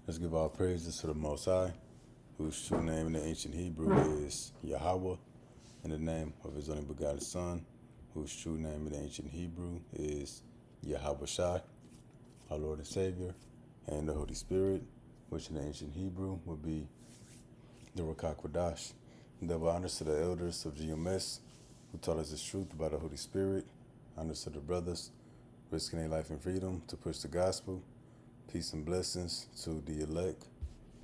Let's give all praises to the Most High, whose true name in the ancient Hebrew is Yahweh, in the name of his only begotten Son, whose true name in the ancient Hebrew is Yahweh Shai, our Lord and Savior, and the Holy Spirit, which in the ancient Hebrew would be the Ruach HaKodesh. Double honors to the elders of GMS, who taught us the truth about the Holy Spirit. Honors to the brothers, risking their life and freedom to push the gospel. Peace and blessings to the elect,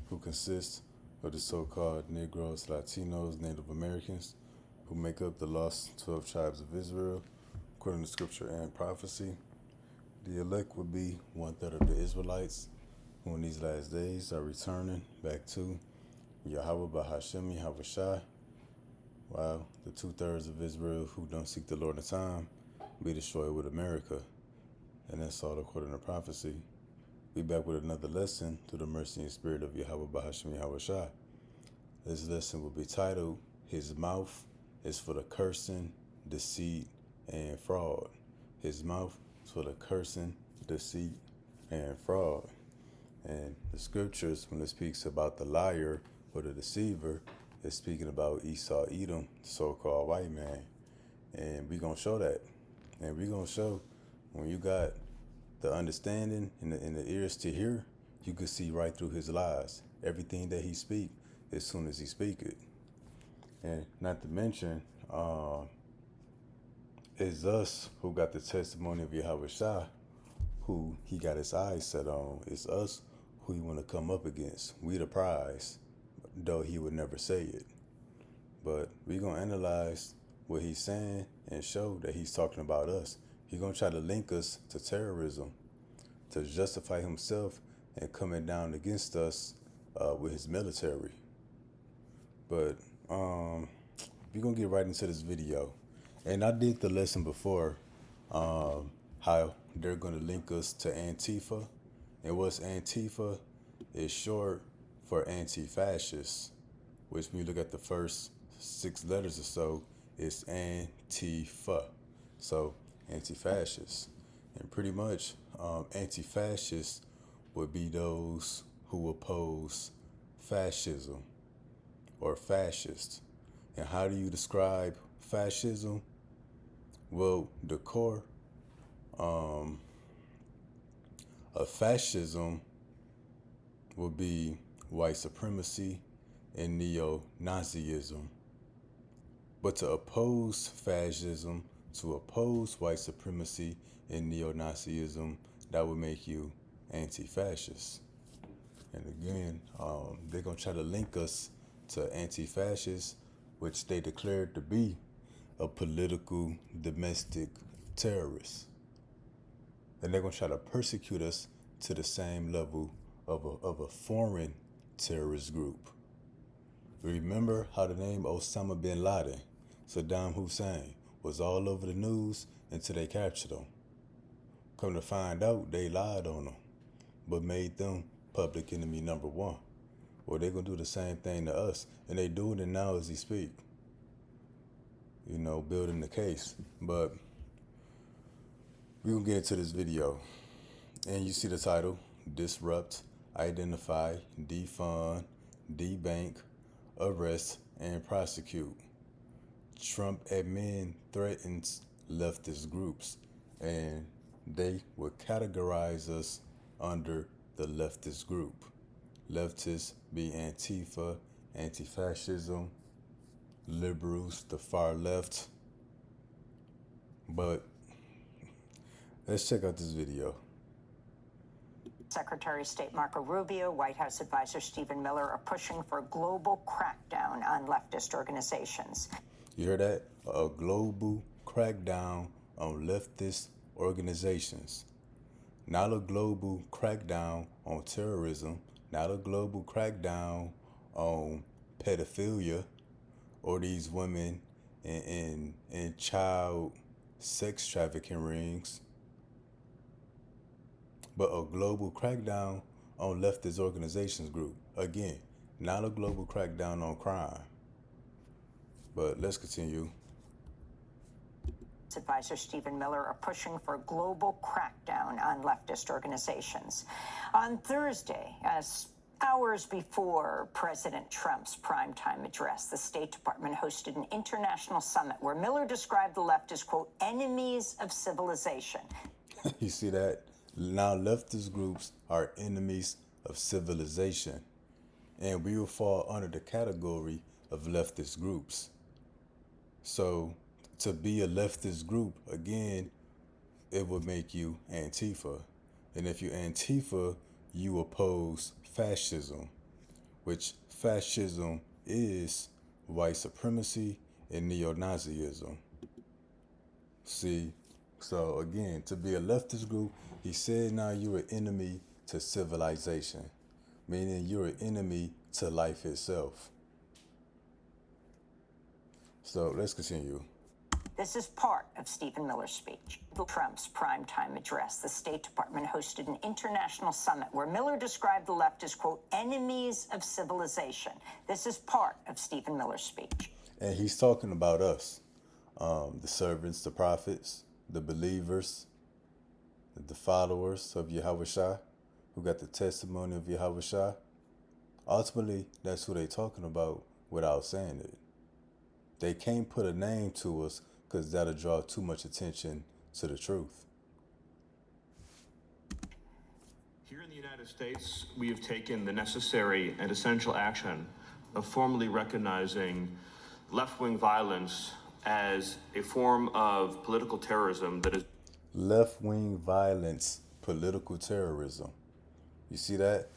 who consist of the so-called Negroes, Latinos, Native Americans, who make up the lost 12 tribes of Israel, according to scripture and prophecy. The elect would be 1/3 of the Israelites, who in these last days are returning back to Yahweh Bahashem Yahweh Shai, while the 2/3 of Israel who don't seek the Lord in time be destroyed with America. And that's all according to prophecy. We back with another lesson through the mercy and spirit of Yahweh Bahashem Yahweh Shai. This lesson will be titled, His Mouth is for the Cursing, Deceit, and Fraud. His mouth is for the cursing, deceit, and fraud. And the scriptures, when it speaks about the liar or the deceiver, is speaking about Esau, Edom, the so-called white man. And we're going to show that. And we're going to show when you got the understanding and the ears to hear, you could see right through his lies. Everything that he speak, as soon as he speak it. And not to mention, it's us who got the testimony of Yahweh Shai, who he got his eyes set on. It's us who he want to come up against. We the prize, though he would never say it. But we going to analyze what he's saying and show that he's talking about us. He's going to try to link us to terrorism, to justify himself and coming down against us with his military. But we're going to get right into this video. And I did the lesson before, how they're going to link us to Antifa. And what's Antifa is short for anti-fascist, which when you look at the first 6 letters or so, it's Antifa. So anti-fascist. And pretty much anti-fascists would be those who oppose fascism or fascist. And how do you describe fascism? Well, the core of fascism would be white supremacy and neo-Nazism. But to oppose fascism, to oppose white supremacy and neo-Nazism, that would make you anti-fascist. And again, they're going to try to link us to anti-fascists, which they declared to be a political domestic terrorist. And they're going to try to persecute us to the same level of a foreign terrorist group. Remember how the name Osama bin Laden, Saddam Hussein, was all over the news until they captured him. Come to find out, they lied on them, but made them public enemy number 1. Well, they're going to do the same thing to us, and they doing it now as we speak. You know, building the case. But we're going to get into this video. And you see the title, Disrupt, Identify, Defund, Debank, Arrest, and Prosecute. Trump admin threatens leftist groups, and they will categorize us under the leftist group. Leftists be Antifa, anti-fascism, liberals, the far left. But let's check out this video. Secretary of State Marco Rubio, White House advisor Stephen Miller are pushing for a global crackdown on leftist organizations. You hear that? A global crackdown on leftist organizations. Not a global crackdown on terrorism. Not a global crackdown on pedophilia or these women in child sex trafficking rings. But a global crackdown on leftist organizations group. Again, not a global crackdown on crime. But let's continue. Advisor Stephen Miller are pushing for a global crackdown on leftist organizations. On Thursday, Hours before President Trump's primetime address, the State Department hosted an international summit where Miller described the left as, quote, enemies of civilization. You see that? Now leftist groups are enemies of civilization, and we will fall under the category of leftist groups. So to be a leftist group, again, it would make you Antifa. And if you're Antifa, you oppose fascism, which fascism is white supremacy and neo-Nazism. See, so again, to be a leftist group, he said now you're an enemy to civilization, meaning you're an enemy to life itself. So let's continue. This is part of Stephen Miller's speech. Trump's primetime address, the State Department hosted an international summit where Miller described the left as, quote, enemies of civilization. This is part of Stephen Miller's speech. And he's talking about us, the servants, the prophets, the believers, the followers of Yahushua, who got the testimony of Yahushua. Ultimately, that's who they're talking about without saying it. They can't put a name to us because that'll draw too much attention to the truth. Here in the United States, we have taken the necessary and essential action of formally recognizing left-wing violence as a form of political terrorism that is Left-wing violence, political terrorism. You see that?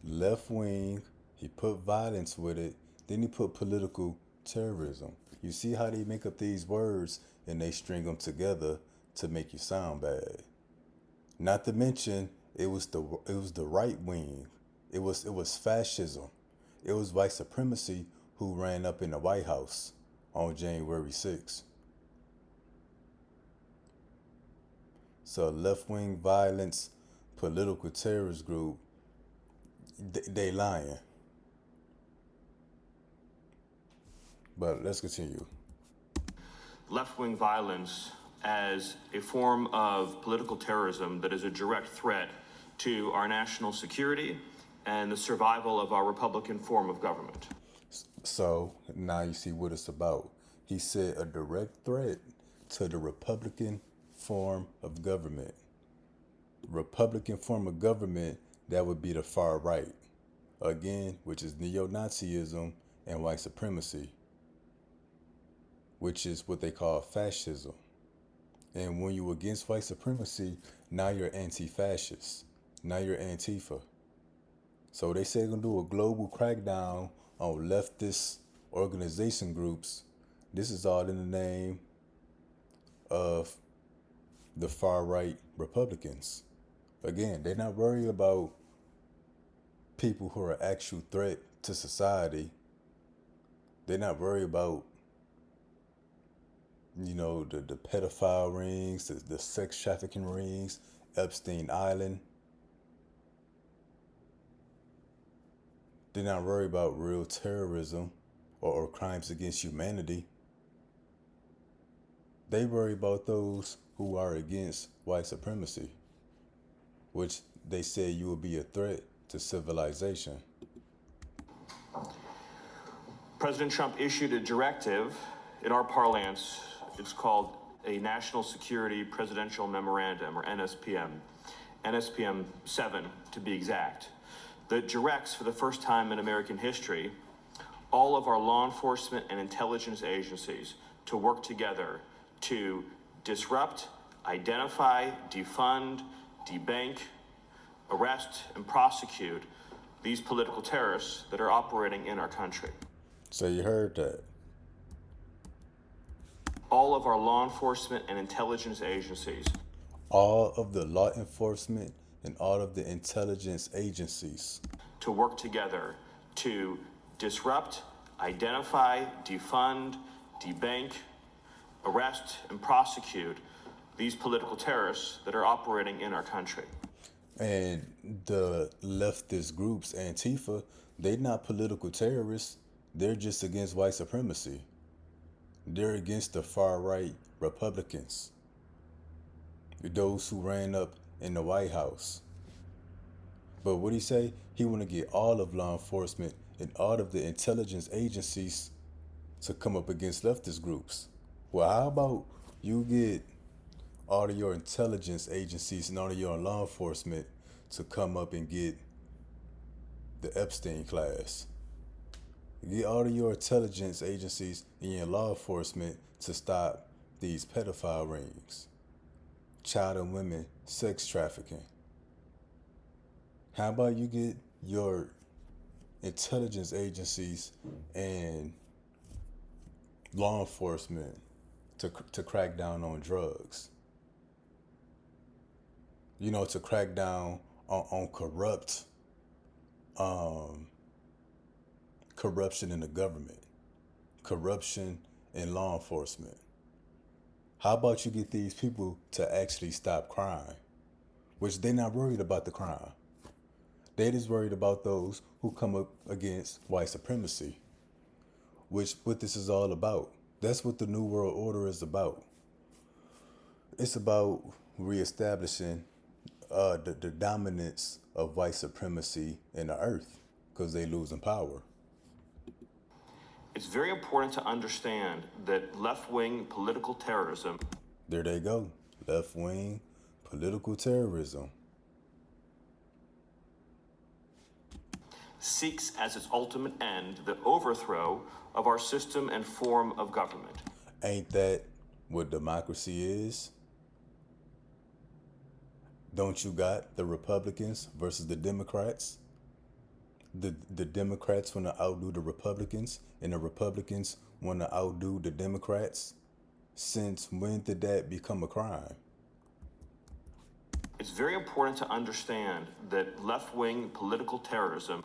Left-wing, he put violence with it, then he put political terrorism. You see how they make up these words and they string them together to make you sound bad. Not to mention, it was the right wing. It was fascism. It was white supremacy who ran up in the White House on January 6th. So left-wing violence, political terrorist group, they lying. But let's continue. left-wing violence as a form of political terrorism that is a direct threat to our national security and the survival of our Republican form of government. So now you see what it's about. He said a direct threat to the Republican form of government. Republican form of government, that would be the far right. Again, which is neo-Nazism and white supremacy, which is what they call fascism. And when you're against white supremacy, now you're anti-fascist. Now you're Antifa. So they say they're going to do a global crackdown on leftist organization groups. This is all in the name of the far-right Republicans. Again, they're not worried about people who are an actual threat to society. They're not worried about, the pedophile rings, the sex trafficking rings, Epstein Island. They're not worried about real terrorism or crimes against humanity. They worry about those who are against white supremacy, which they say you will be a threat to civilization. President Trump issued a directive. In our parlance, it's called a National Security Presidential Memorandum, or NSPM, NSPM 7 to be exact, that directs, for the first time in American history, all of our law enforcement and intelligence agencies to work together to disrupt, identify, defund, debank, arrest, and prosecute these political terrorists that are operating in our country. So you heard that. All of our law enforcement and intelligence agencies. All of the law enforcement and all of the intelligence agencies. To work together to disrupt, identify, defund, debank, arrest, and prosecute these political terrorists that are operating in our country. And the leftist groups, Antifa, they're not political terrorists. They're just against white supremacy. They're against the far-right Republicans, those who ran up in the White House. But what he say? He want to get all of law enforcement and all of the intelligence agencies to come up against leftist groups. Well, how about you get all of your intelligence agencies and all of your law enforcement to come up and get the Epstein class? Get all of your intelligence agencies and your law enforcement to stop these pedophile rings, child and women sex trafficking. How about you get your intelligence agencies and law enforcement to crack down on drugs? You know, to crack down on corruption in the government, corruption in law enforcement. How about you get these people to actually stop crime? Which they're not worried about the crime. They just worried about those who come up against white supremacy, which what this is all about. That's what the New World Order is about. It's about reestablishing the dominance of white supremacy in the earth because they losing power. It's very important to understand that left-wing political terrorism. There they go. Left-wing political terrorism. Seeks as its ultimate end the overthrow of our system and form of government. Ain't that what democracy is? Don't you got the Republicans versus the Democrats? The Democrats want to outdo the Republicans, and the Republicans want to outdo the Democrats? Since when did that become a crime? It's very important to understand that left-wing political terrorism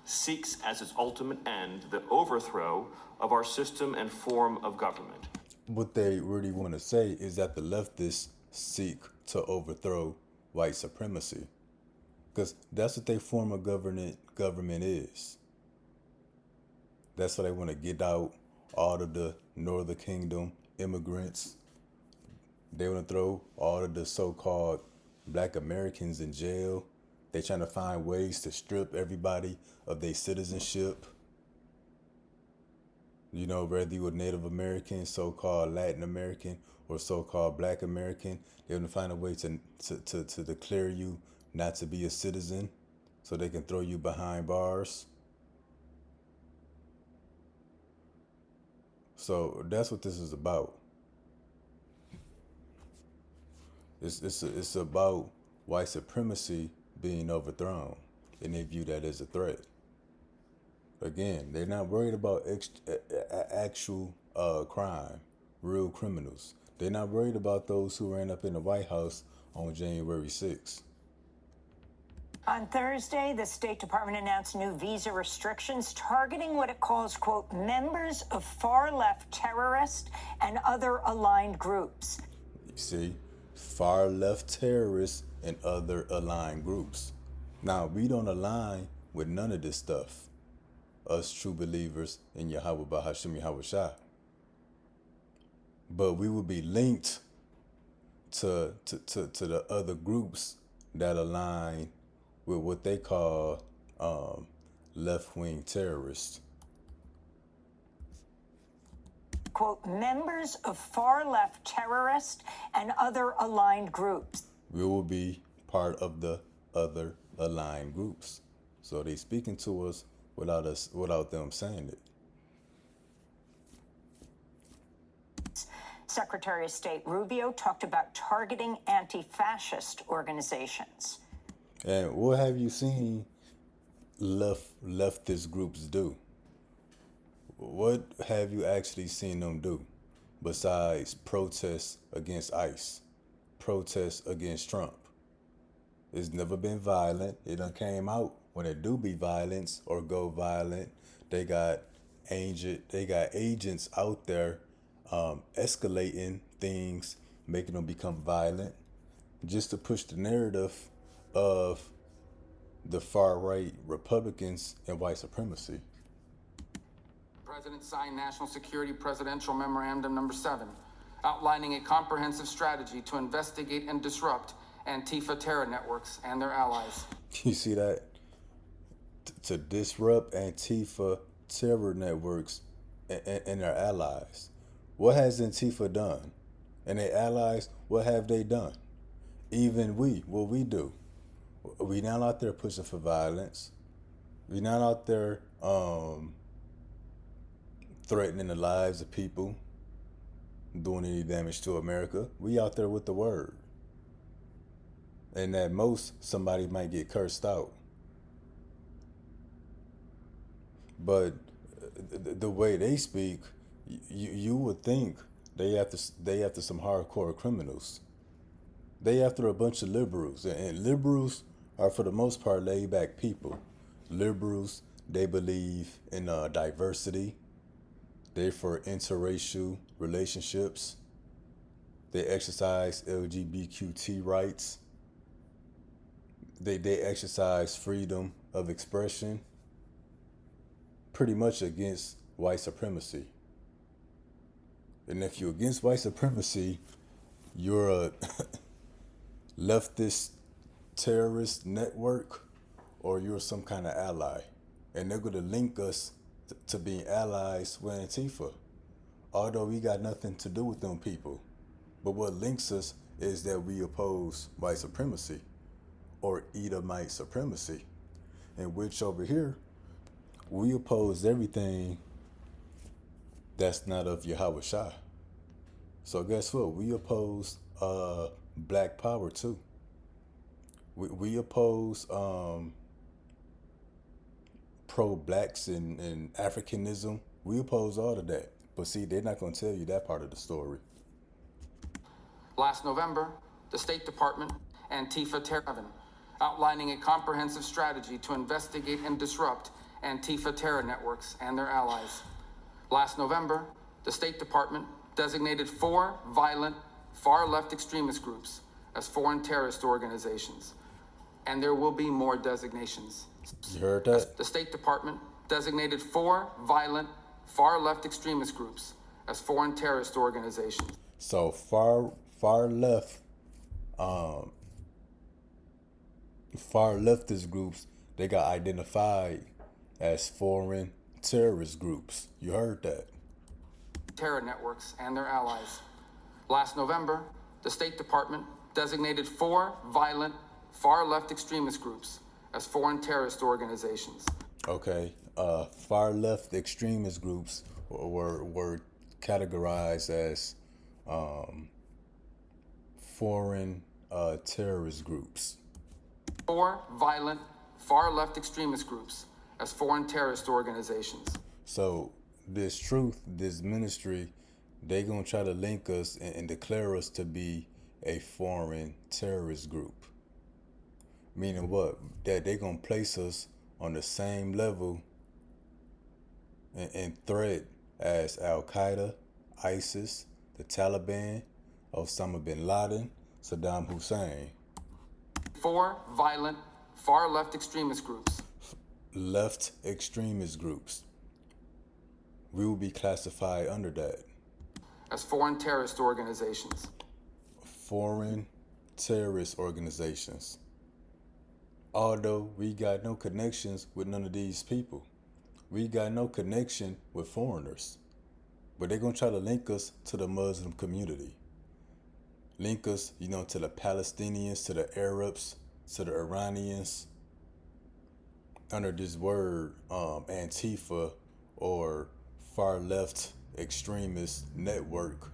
seeks as its ultimate end the overthrow of our system and form of government. What they really want to say is that the leftists seek to overthrow white supremacy. Because that's what their form of government is. That's why they want to get out all of the Northern Kingdom immigrants. They want to throw all of the so-called Black Americans in jail. They're trying to find ways to strip everybody of their citizenship. You know, whether you were Native American, so-called Latin American, or so-called Black American, they want to find a way to declare you not to be a citizen so they can throw you behind bars. So that's what this is about. It's about white supremacy being overthrown, and they view that as a threat. Again, they're not worried about actual crime, real criminals. They're not worried about those who ran up in the White House on January 6th. On Thursday, the State Department announced new visa restrictions targeting what it calls, quote, members of far-left terrorist and other aligned groups. You see, far-left terrorists and other aligned groups. Now, we don't align with none of this stuff, us true believers in Yahweh Bahashim Yahweh Shah. But we will be linked to the other groups that align with what they call left-wing terrorists. Quote, members of far-left terrorist and other aligned groups. We will be part of the other aligned groups. So they speaking to us without them saying it. Secretary of State Rubio talked about targeting anti-fascist organizations. And what have you seen leftist groups do? What have you actually seen them do besides protests against ICE, protests against Trump? It's never been violent. It done came out when it do be violence or go violent. They got agents out there escalating things, making them become violent, just to push the narrative of the far-right Republicans and white supremacy. The President signed National Security Presidential Memorandum Number 7, outlining a comprehensive strategy to investigate and disrupt Antifa terror networks and their allies. You see that? To disrupt Antifa terror networks and their allies. What has Antifa done? And their allies, what have they done? Even we, what we do. We not out there pushing for violence. We not out there threatening the lives of people, doing any damage to America. We out there with the word. And at most, somebody might get cursed out. But the way they speak, you would think they after some hardcore criminals. They after a bunch of liberals, and liberals are for the most part laid back people. Liberals, they believe in diversity. They're for interracial relationships. They exercise LGBTQ rights. They exercise freedom of expression. Pretty much against white supremacy. And if you're against white supremacy, you're a leftist terrorist network, or you're some kind of ally. And they're going to link us to being allies with Antifa, although we got nothing to do with them people. But what links us is that we oppose white supremacy or Edomite supremacy, in which over here, we oppose everything that's not of Yahweh Shai. So guess what? We oppose black power too. We oppose pro-blacks and Africanism. We oppose all of that. But see, they're not going to tell you that part of the story. Last November, the State Department, Antifa terror, outlining a comprehensive strategy to investigate and disrupt Antifa terror networks and their allies. Last November, the State Department designated 4 violent, far-left extremist groups as foreign terrorist organizations. And there will be more designations. You heard that? The State Department designated 4 violent, far-left extremist groups as foreign terrorist organizations. So far left, far leftist groups, they got identified as foreign terrorist groups. You heard that? Terror networks and their allies. Last November, the State Department designated 4 violent, far-left extremist groups as foreign terrorist organizations. Okay, far left extremist groups were categorized as foreign terrorist groups. 4 violent, far-left extremist groups as foreign terrorist organizations. So this truth, this ministry, they gonna try to link us and declare us to be a foreign terrorist group. Meaning what? That they gonna place us on the same level and threat as Al-Qaeda, ISIS, the Taliban, Osama bin Laden, Saddam Hussein. 4 violent, far-left extremist groups. Left extremist groups. We will be classified under that. As foreign terrorist organizations. Foreign terrorist organizations. Although we got no connections with none of these people. We got no connection with foreigners. But they're going to try to link us to the Muslim community. Link us, to the Palestinians, to the Arabs, to the Iranians. Under this word, Antifa or far left extremist network.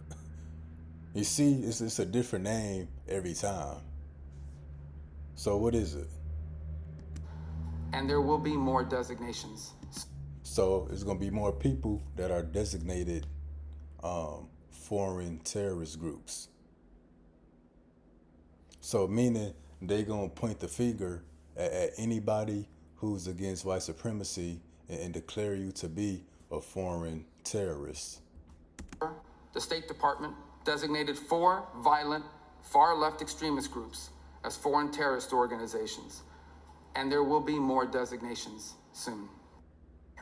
You see, it's a different name every time. So what is it? And there will be more designations. So it's going to be more people that are designated foreign terrorist groups. So meaning they going to point the finger at anybody who's against white supremacy and declare you to be a foreign terrorist. The State Department designated 4 violent, far-left extremist groups as foreign terrorist organizations. And there will be more designations soon.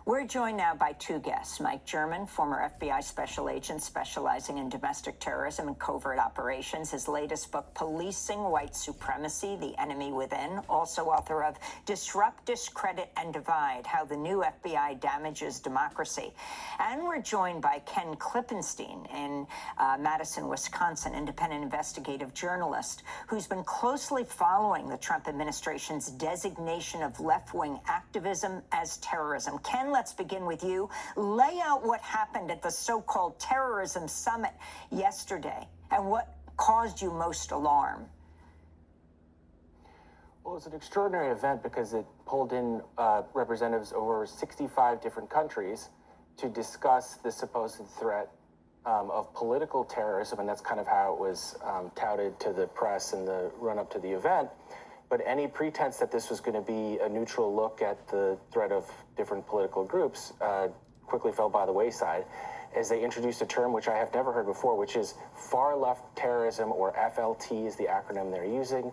We're joined now by two guests. Mike German, former FBI special agent specializing in domestic terrorism and covert operations. His latest book, Policing White Supremacy, The Enemy Within. Also author of Disrupt, Discredit, and Divide, How the New FBI Damages Democracy. And we're joined by Ken Klippenstein in Madison, Wisconsin, independent investigative journalist who's been closely following the Trump administration's designation of left-wing activism as terrorism. Ken, let's begin with you. Lay out what happened at the so-called terrorism summit yesterday and what caused you most alarm. Well, it was an extraordinary event because it pulled in representatives over 65 different countries to discuss the supposed threat of political terrorism, and that's kind of how it was touted to the press in the run-up to the event. But any pretense that this was going to be a neutral look at the threat of different political groups quickly fell by the wayside as they introduced a term which I have never heard before, which is far-left terrorism, or FLT is the acronym they're using.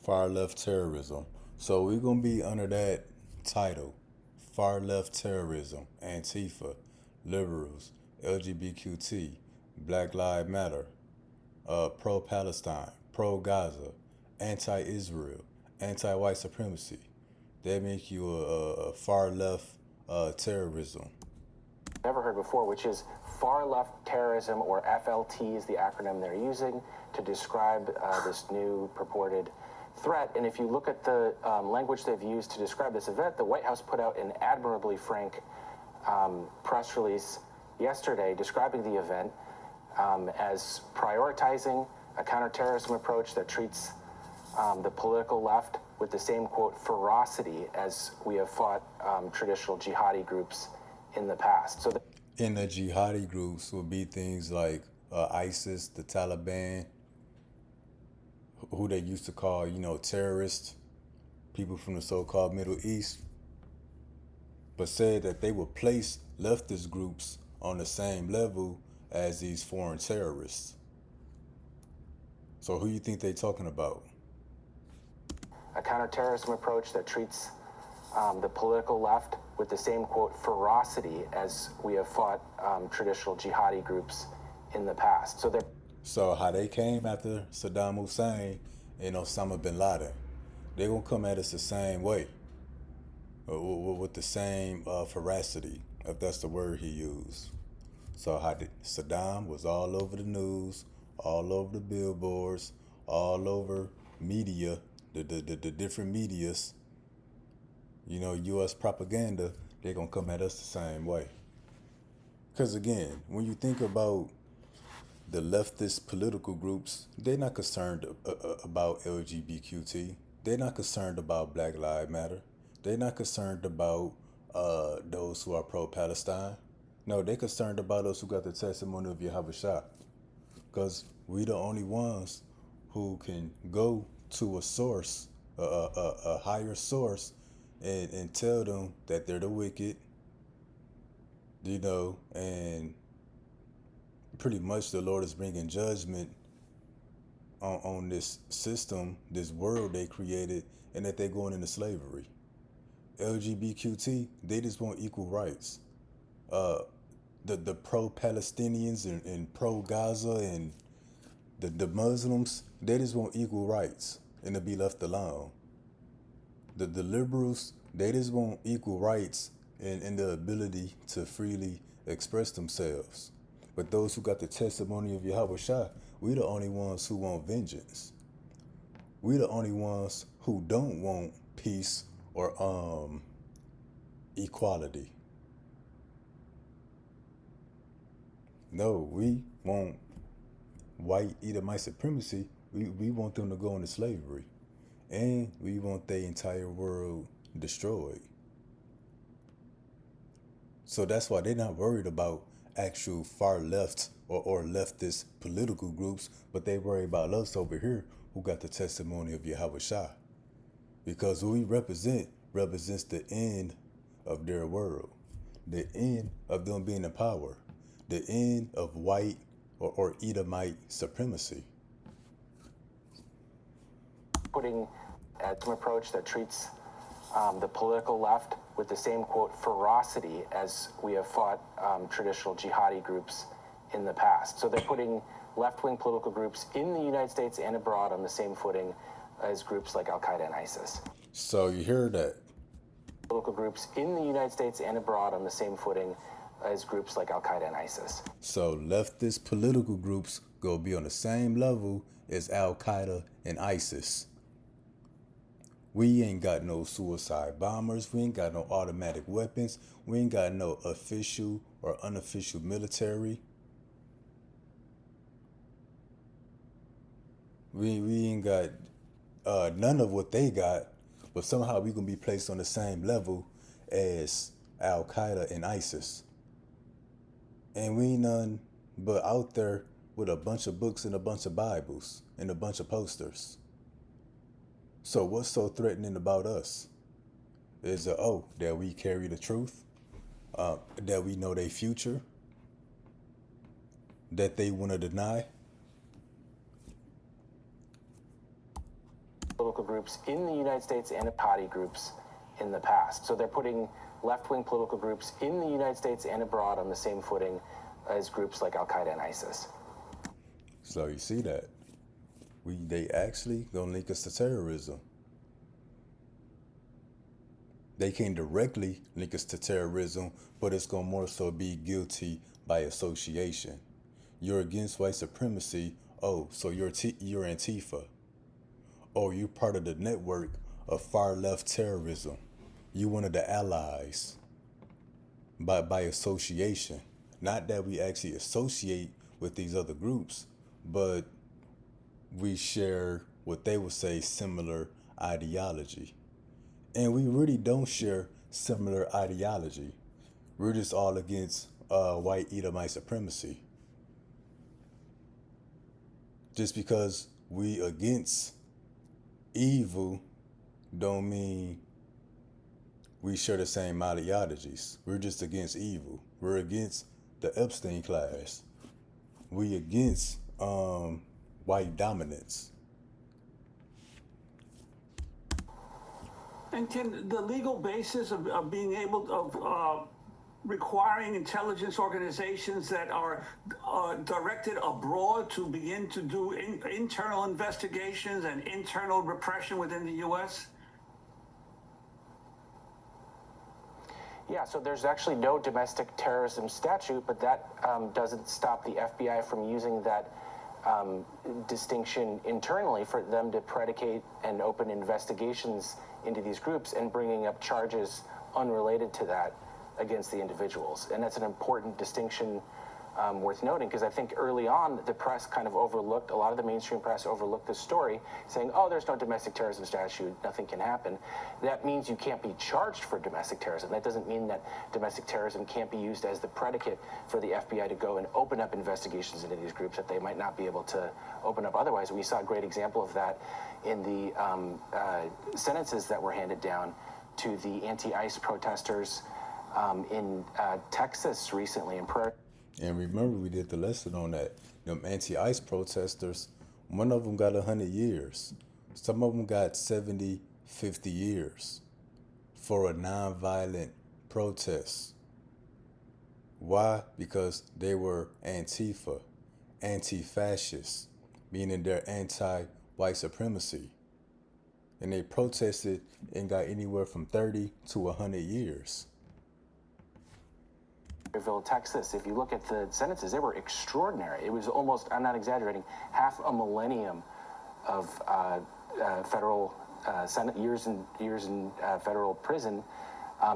Far-left terrorism. So we're going to be under that title. Far-left terrorism, Antifa, liberals, LGBTQ, Black Lives Matter, pro-Palestine, pro-Gaza, anti-Israel, anti-white supremacy. That make you a far-left terrorism. Never heard before, which is far-left terrorism, or FLT is the acronym they're using to describe this new purported threat. And if you look at the language they've used to describe this event, the White House put out an admirably frank press release yesterday describing the event as prioritizing a counterterrorism approach that treats the political left with the same, quote, ferocity as we have fought traditional jihadi groups in the past. So in the jihadi groups will be things like ISIS, the Taliban, who they used to call, terrorists, people from the so-called Middle East, but said that they would place leftist groups on the same level as these foreign terrorists. So who you think they're talking about? A counterterrorism approach that treats the political left with the same, quote, ferocity as we have fought traditional jihadi groups in the past. So how they came after Saddam Hussein and Osama bin Laden, they're going to come at us the same way, with the same ferocity, if that's the word he used. So how Saddam was all over the news, all over the billboards, all over media, the different medias, U.S. propaganda, they're going to come at us the same way. Because again, when you think about the leftist political groups, they're not concerned about LGBTQ. They're not concerned about Black Lives Matter. They're not concerned about those who are pro-Palestine. No, they're concerned about us who got the testimony of Yahushua. Because we the only ones who can go to a source, a higher source, and tell them that they're the wicked, and pretty much the Lord is bringing judgment on this system, this world they created, and that they're going into slavery. LGBTQ, they just want equal rights. The pro-Palestinians and pro-Gaza and the Muslims, they just want equal rights and to be left alone. The liberals, they just want equal rights and the ability to freely express themselves. But those who got the testimony of Yahushua, we the only ones who want vengeance. We the only ones who don't want peace or equality. No, we want white Edomite supremacy. We want them to go into slavery. And we want the entire world destroyed. So that's why they're not worried about actual far left or leftist political groups, but they worry about us over here who got the testimony of Yahushua. Because who we represents the end of their world, the end of them being in power, the end of white or Edomite supremacy. Putting an approach that treats the political left with the same, quote, ferocity as we have fought traditional jihadi groups in the past. So they're putting left-wing political groups in the United States and abroad on the same footing as groups like Al-Qaeda and ISIS. So you hear that? Political groups in the United States and abroad on the same footing as groups like Al-Qaeda and ISIS. So leftist political groups go be on the same level as Al-Qaeda and ISIS. We ain't got no suicide bombers. We ain't got no automatic weapons. We ain't got no official or unofficial military. We ain't got none of what they got, but somehow we gonna be placed on the same level as Al-Qaeda and ISIS. And we ain't none but out there with a bunch of books and a bunch of Bibles and a bunch of posters. So what's so threatening about us? Is that we carry the truth, that we know their future, that they want to deny. Political groups in the United States and jihadi groups in the past. So they're putting left-wing political groups in the United States and abroad on the same footing as groups like Al-Qaeda and ISIS. So you see that. They actually gonna link us to terrorism. They can't directly link us to terrorism, but it's gonna more so be guilty by association. You're against white supremacy. Oh, so you're Antifa. Oh, you're part of the network of far left terrorism. You one of the allies by association. Not that we actually associate with these other groups, but we share what they would say similar ideology. And we really don't share similar ideology. We're just all against white Edomite supremacy. Just because we against evil don't mean we share the same ideologies. We're just against evil. We're against the Epstein class. We against white dominance. And can the legal basis of being able of requiring intelligence organizations that are directed abroad to begin to do internal investigations and internal repression within the U.S.? Yeah, so there's actually no domestic terrorism statute, but that doesn't stop the FBI from using that distinction internally for them to predicate and open investigations into these groups and bringing up charges unrelated to that against the individuals. And that's an important distinction worth noting, because I think early on the press kind of overlooked, a lot of the mainstream press overlooked this story, saying, oh, there's no domestic terrorism statute, nothing can happen. That means you can't be charged for domestic terrorism. That doesn't mean that domestic terrorism can't be used as the predicate for the FBI to go and open up investigations into these groups that they might not be able to open up otherwise. We saw a great example of that in the sentences that were handed down to the anti-ICE protesters in Texas recently in prayer. And remember, we did the lesson on that. Them anti-ICE protesters, one of them got 100 years. Some of them got 70, 50 years for a nonviolent protest. Why? Because they were Antifa, anti-fascist, meaning they're anti-white supremacy. And they protested and got anywhere from 30 to 100 years. Texas, if you look at the sentences, they were extraordinary. It was almost, I'm not exaggerating, half a millennium of federal years in federal prison,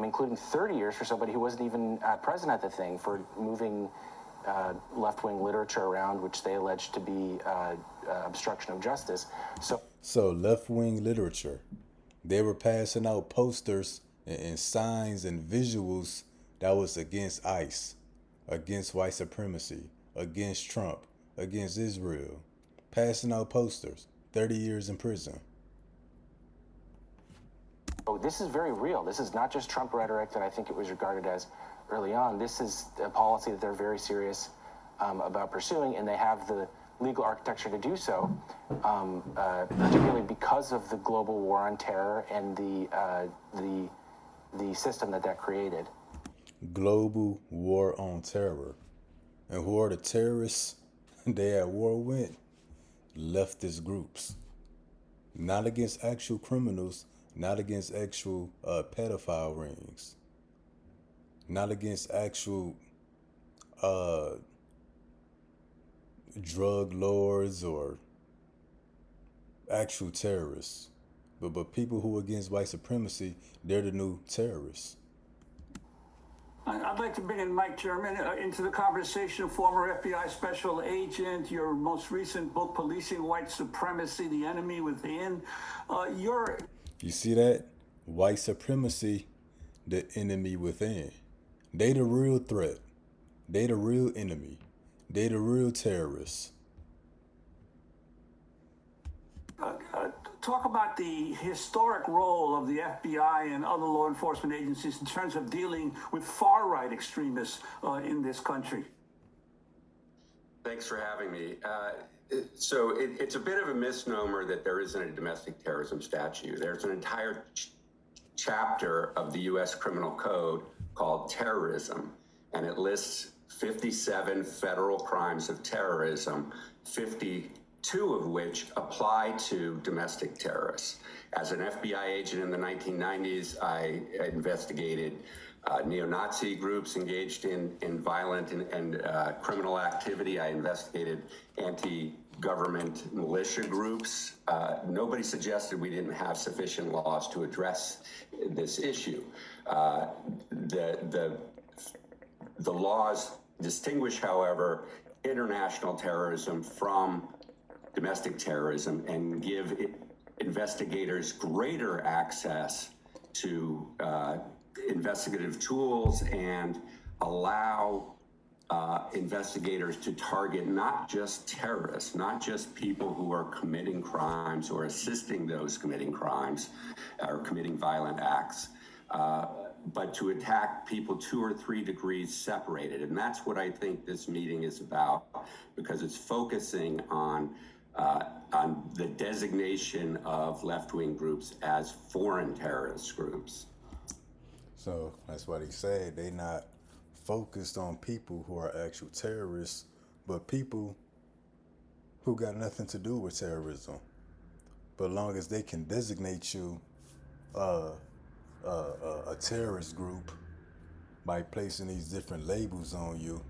including 30 years for somebody who wasn't even present at the thing, for moving left-wing literature around, which they alleged to be obstruction of justice. So left-wing literature, they were passing out posters and signs and visuals that was against ICE, against white supremacy, against Trump, against Israel, passing out posters, 30 years in prison. Oh, this is very real. This is not just Trump rhetoric that I think it was regarded as early on. This is a policy that they're very serious about pursuing, and they have the legal architecture to do so, particularly because of the global war on terror and the system that created. Global war on terror. And who are the terrorists they at war with? Leftist groups. Not against actual criminals, not against actual pedophile rings, not against actual drug lords or actual terrorists. But people who are against white supremacy, they're the new terrorists. I'd like to bring in Mike German into the conversation, former FBI special agent, your most recent book, Policing White Supremacy, The Enemy Within. You see that? White supremacy, the enemy within. They the real threat. They the real enemy. They the real terrorists. Talk about the historic role of the FBI and other law enforcement agencies in terms of dealing with far-right extremists in this country. Thanks for having me. So it's a bit of a misnomer that there isn't a domestic terrorism statute. There's an entire chapter of the U.S. Criminal Code called terrorism, and it lists 57 federal crimes of terrorism, 52 of which apply to domestic terrorists. As an FBI agent in the 1990s, I investigated neo-Nazi groups engaged in violent and criminal activity. I investigated anti-government militia groups. Nobody suggested we didn't have sufficient laws to address this issue. The laws distinguish, however, international terrorism from domestic terrorism and give investigators greater access to investigative tools and allow investigators to target not just terrorists, not just people who are committing crimes or assisting those committing crimes or committing violent acts, but to attack people 2 or 3 degrees separated. And that's what I think this meeting is about, because it's focusing on the designation of left-wing groups as foreign terrorist groups. So that's why they say they not focused on people who are actual terrorists, but people who got nothing to do with terrorism. But long as they can designate you a terrorist group by placing these different labels on you,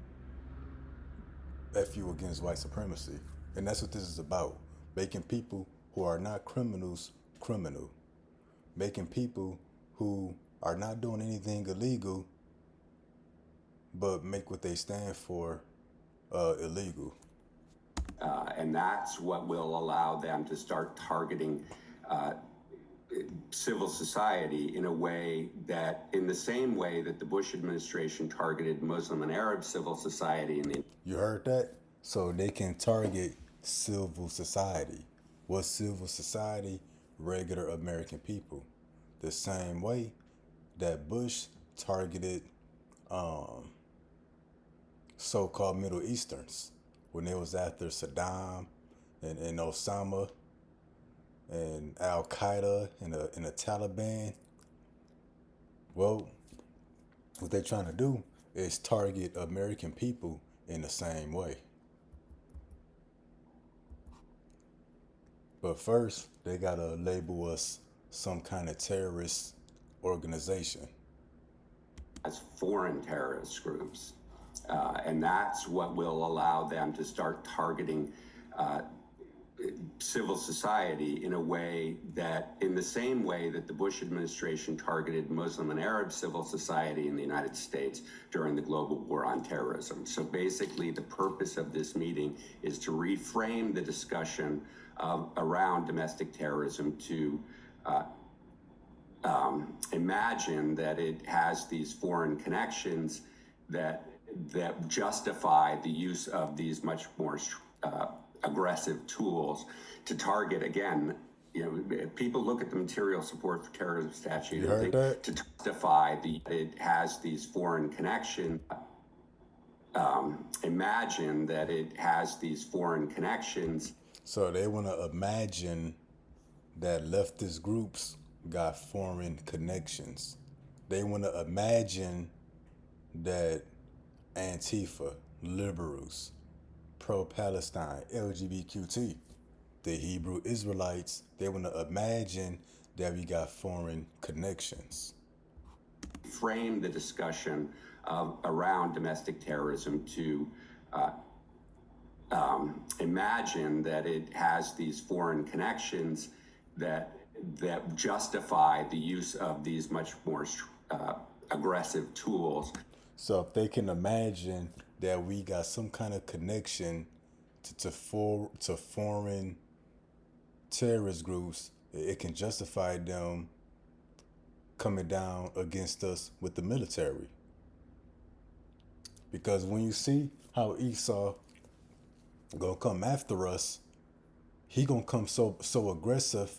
F you against white supremacy. And that's what this is about. Making people who are not criminals criminal. Making people who are not doing anything illegal but make what they stand for illegal. And that's what will allow them to start targeting civil society in a way that, in the same way that the Bush administration targeted Muslim and Arab civil society in the... You heard that? So they can target civil society. What's civil society? Regular American people. The same way that Bush targeted so-called Middle Easterns when they was after Saddam and Osama and Al-Qaeda and the Taliban. Well, what they're trying to do is target American people in the same way. But first, they gotta label us some kind of terrorist organization. As foreign terrorist groups. And that's what will allow them to start targeting civil society in a way that, in the same way that the Bush administration targeted Muslim and Arab civil society in the United States during the global war on terrorism. So basically, the purpose of this meeting is to reframe the discussion around domestic terrorism to imagine that it has these foreign connections that justify the use of these much more aggressive tools to target, again, people look at the material support for terrorism statute and think to justify it has these foreign connections. imagine that it has these foreign connections. So they want to imagine that leftist groups got foreign connections. They want to imagine that Antifa, liberals, pro-Palestine, LGBTQT, the Hebrew Israelites, they want to imagine that we got foreign connections. Frame the discussion around domestic terrorism to imagine that it has these foreign connections that justify the use of these much more aggressive tools. So if they can imagine that we got some kind of connection to foreign terrorist groups, it can justify them coming down against us with the military. Because when you see how Esau gonna come after us, he gonna come so aggressive.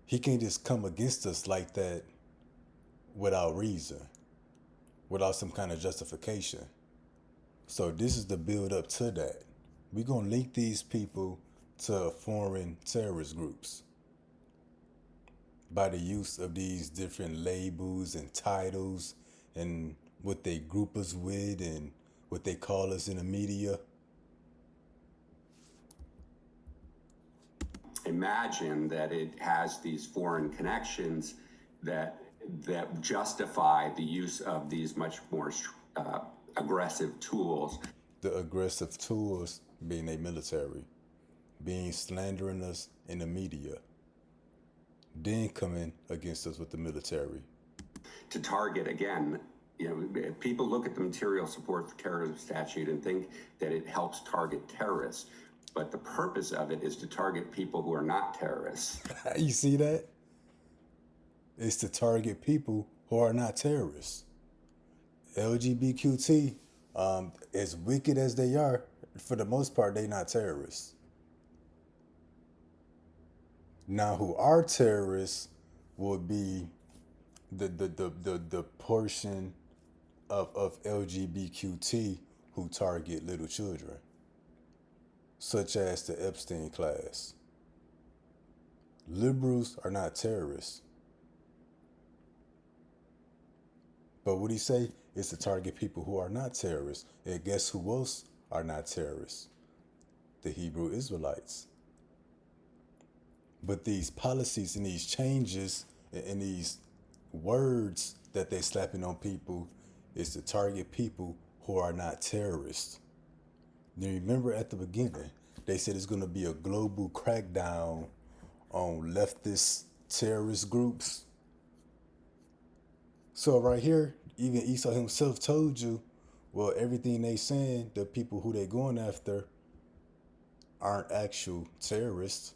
He can't just come against us like that without reason, without some kind of justification. So this is the build up to that. We're gonna link these people to foreign terrorist groups by the use of these different labels and titles and what they group us with and what they call us in the media. Imagine that it has these foreign connections that justify the use of these much more aggressive tools. The aggressive tools being a military, being slandering us in the media, then coming against us with the military. To target, again, people look at the material support for terrorism statute and think that it helps target terrorists. But the purpose of it is to target people who are not terrorists. You see that? It's to target people who are not terrorists. LGBTQT, as wicked as they are, for the most part, they not terrorists. Now, who are terrorists would be the portion of LGBTQT who target little children, such as the Epstein class. Liberals are not terrorists. But what he say is to target people who are not terrorists. And guess who else are not terrorists? The Hebrew Israelites. But these policies and these changes and these words that they're slapping on people is to target people who are not terrorists. Now remember at the beginning, they said it's going to be a global crackdown on leftist terrorist groups. So right here, even Esau himself told you, well, everything they saying, the people who they going after aren't actual terrorists.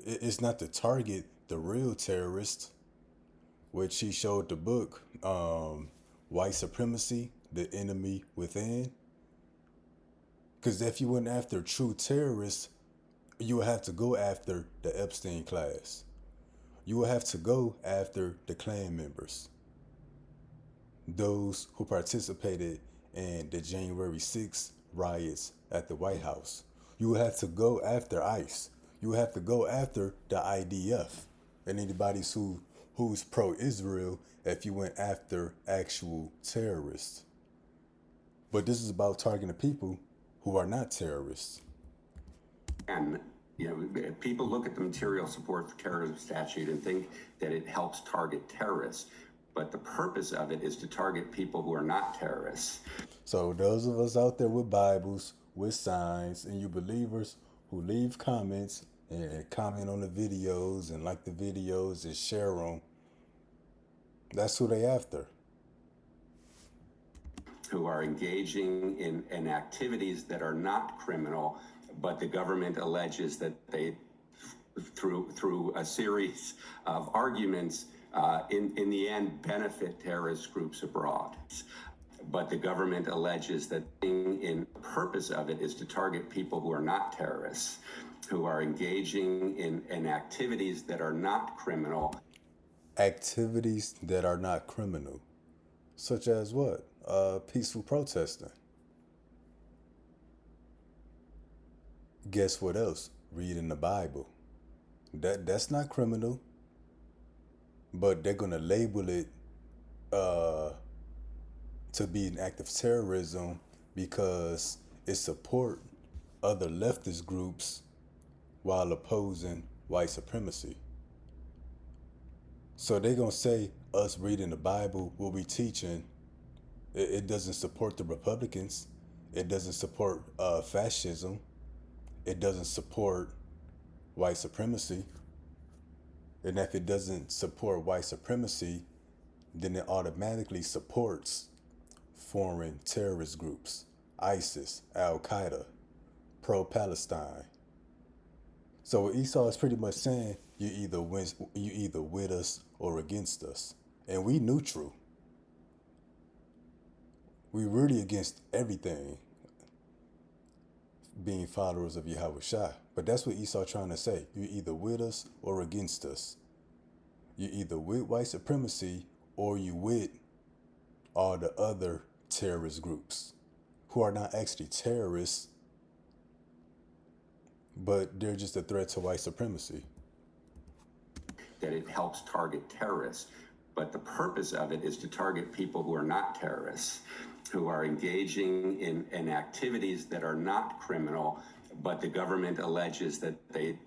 It's not to target the real terrorists, which he showed the book, White Supremacy, The Enemy Within. Because if you went after true terrorists, you would have to go after the Epstein class. You would have to go after the Klan members, those who participated in the January 6th riots at the White House. You would have to go after ICE. You would have to go after the IDF and anybody who's pro-Israel if you went after actual terrorists. But this is about targeting people who are not terrorists. And people look at the material support for terrorism statute and think that it helps target terrorists. But the purpose of it is to target people who are not terrorists. So those of us out there with Bibles, with signs, and you believers who leave comments and comment on the videos and like the videos and share them, that's who they after. Who are engaging in activities that are not criminal, but the government alleges that they, through a series of arguments, in the end benefit terrorist groups abroad. But the government alleges that the purpose of it is to target people who are not terrorists, who are engaging in activities that are not criminal. Activities that are not criminal, such as what? peaceful protesting. Guess what else? Reading the Bible. That's not criminal, but they're gonna label it to be an act of terrorism because it support other leftist groups while opposing white supremacy. So they're gonna say us reading the Bible, what we teaching, it doesn't support the Republicans, it doesn't support fascism, it doesn't support white supremacy. And if it doesn't support white supremacy, then it automatically supports foreign terrorist groups, ISIS, Al Qaeda, pro-Palestine. So what Esau is pretty much saying, you either with us or against us, and we neutral. We really against everything, being followers of Yahweh Shai. But that's what Esau trying to say. You either with us or against us. You either with white supremacy or you with all the other terrorist groups who are not actually terrorists, but they're just a threat to white supremacy. That it helps target terrorists, but the purpose of it is to target people who are not terrorists, who are engaging in activities that are not criminal, but the government alleges that they,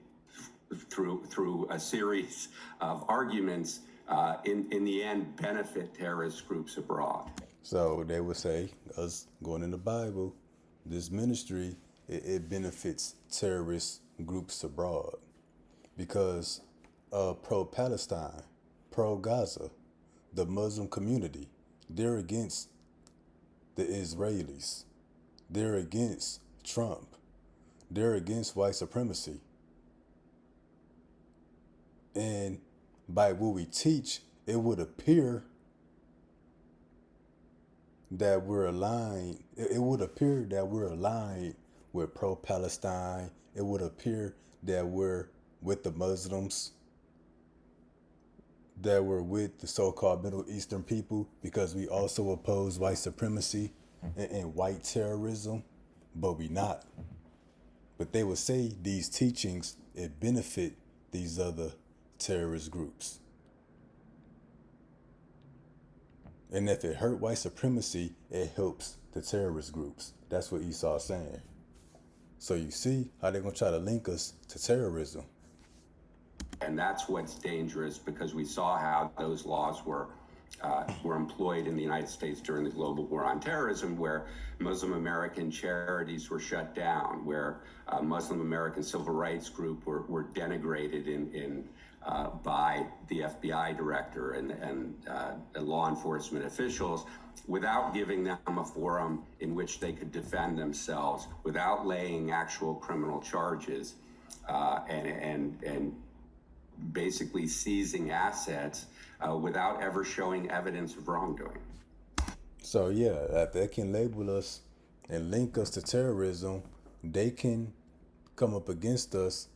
through a series of arguments, in the end, benefit terrorist groups abroad. So they would say, us going in the Bible, this ministry, it benefits terrorist groups abroad because pro-Palestine, pro-Gaza, the Muslim community, they're against the Israelis. They're against Trump. They're against white supremacy. And by what we teach, it would appear that we're aligned. It would appear that we're aligned with pro-Palestine. It would appear that we're with the Muslims, that we're with the so-called Middle Eastern people, because we also oppose white supremacy and white terrorism, but we not. But they would say these teachings, it benefit these other terrorist groups. And if it hurt white supremacy, it helps the terrorist groups. That's what Esau's saying. So you see how they're gonna try to link us to terrorism. And that's what's dangerous, because we saw how those laws were employed in the United States during the global war on terrorism, where Muslim American charities were shut down, where Muslim American civil rights group were denigrated by the FBI director and law enforcement officials, without giving them a forum in which they could defend themselves, without laying actual criminal charges, and basically seizing assets without ever showing evidence of wrongdoing. So yeah, if they can label us and link us to terrorism, they can come up against us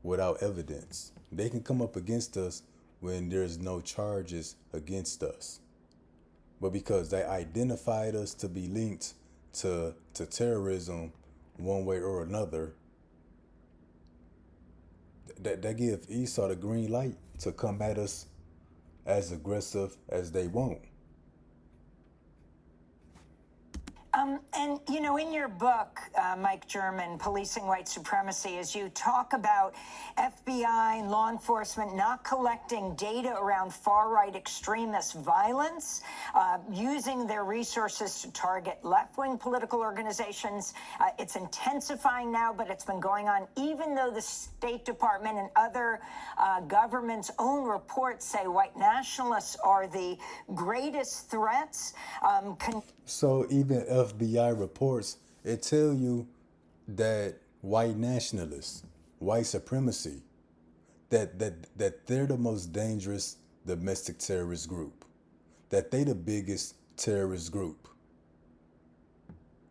without evidence. They can come up against us when there's no charges against us. But because they identified us to be linked to terrorism one way or another, that give Esau the green light to come at us as aggressive as they want. And, you know, in your book, Mike German, Policing White Supremacy, as you talk about FBI and law enforcement not collecting data around far-right extremist violence, using their resources to target left-wing political organizations. It's intensifying now, but it's been going on even though the State Department and other governments' own reports say white nationalists are the greatest threats. So even FBI reports, it tell you that white nationalists, white supremacy, that they're the most dangerous domestic terrorist group, that they the biggest terrorist group.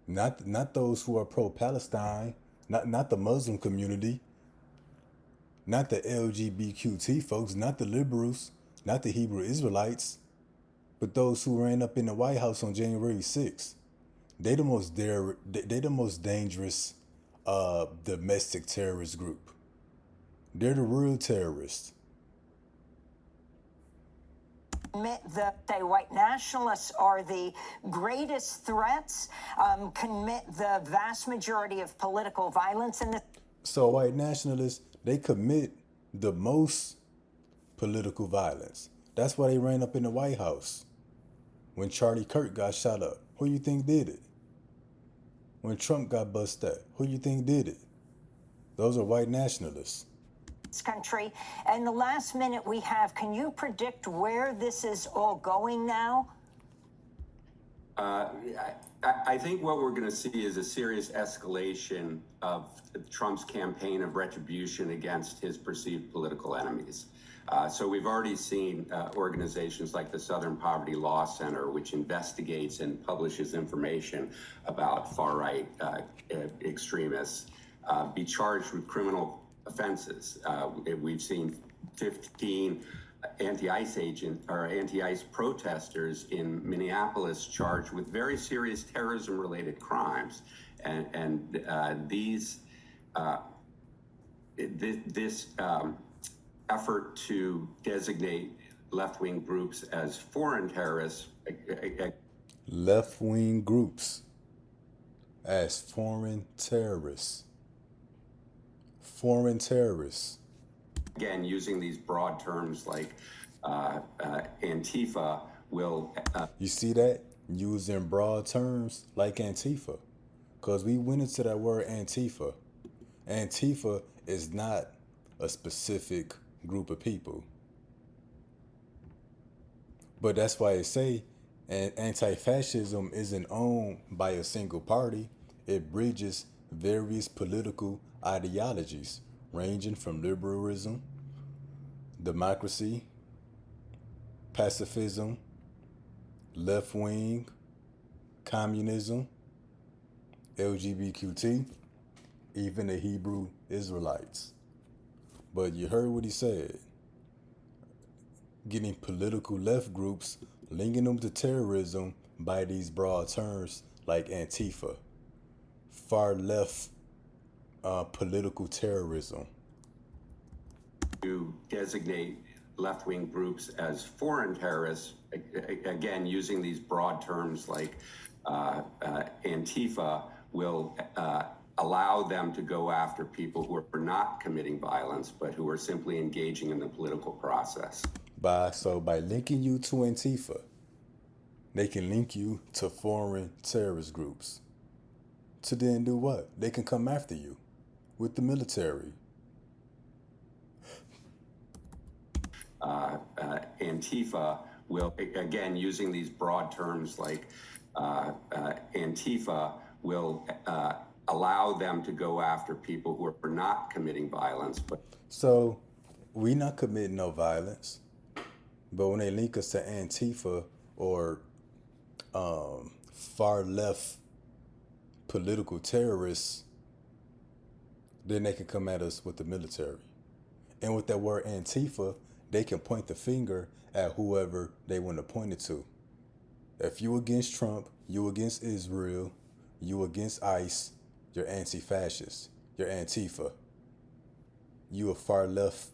Not those who are pro-Palestine, not the Muslim community, not the LGBTQ folks, not the liberals, not the Hebrew Israelites, But those who ran up in the White House on January 6th, they the most dangerous domestic terrorist group. They're the real terrorists. The white nationalists are the greatest threats, commit the vast majority of political violence in the. So white nationalists, they commit the most political violence. That's why they ran up in the White House. When Charlie Kirk got shot up, who you think did it? When Trump got busted up, who you think did it? Those are white nationalists. This country. And the last minute we have, can you predict where this is all going now? I think what we're going to see is a serious escalation of Trump's campaign of retribution against his perceived political enemies. So we've already seen organizations like the Southern Poverty Law Center, which investigates and publishes information about far-right extremists, be charged with criminal offenses. We've seen 15 anti-ICE protesters in Minneapolis charged with very serious terrorism-related crimes, this effort to designate left-wing groups as foreign terrorists. Left-wing groups as foreign terrorists. Foreign terrorists. Again, using these broad terms like Antifa will... You see that? Using broad terms like Antifa. Because we went into that word Antifa. Antifa is not a specific group of people. But that's why they say anti-fascism isn't owned by a single party. It bridges various political ideologies, ranging from liberalism, democracy, pacifism, left-wing, communism, LGBTQ, even the Hebrew Israelites. But you heard what he said. Getting political left groups, linking them to terrorism by these broad terms like Antifa, far left political terrorism. To designate left-wing groups as foreign terrorists, again, using these broad terms like Antifa, will allow them to go after people who are not committing violence, but who are simply engaging in the political process. By linking you to Antifa, they can link you to foreign terrorist groups. To then do what? They can come after you with the military. Antifa will, again, using these broad terms like Antifa, will allow them to go after people who are not committing violence. So we not committing no violence, but when they link us to Antifa or far left political terrorists, then they can come at us with the military. And with that word Antifa, they can point the finger at whoever they want to point it to. If you against Trump, you against Israel, you against ICE, you're anti-fascist, you're Antifa. You a far left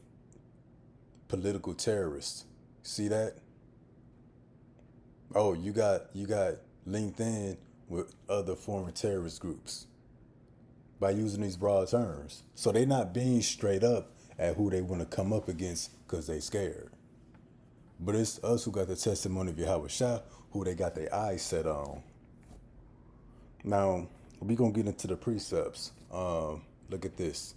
political terrorist. See that? Oh, you got linked in with other foreign terrorist groups by using these broad terms. So they not being straight up at who they want to come up against because they scared. But it's us who got the testimony of Yahweh Shah, who they got their eyes set on. Now, we going to get into the precepts. Look at this.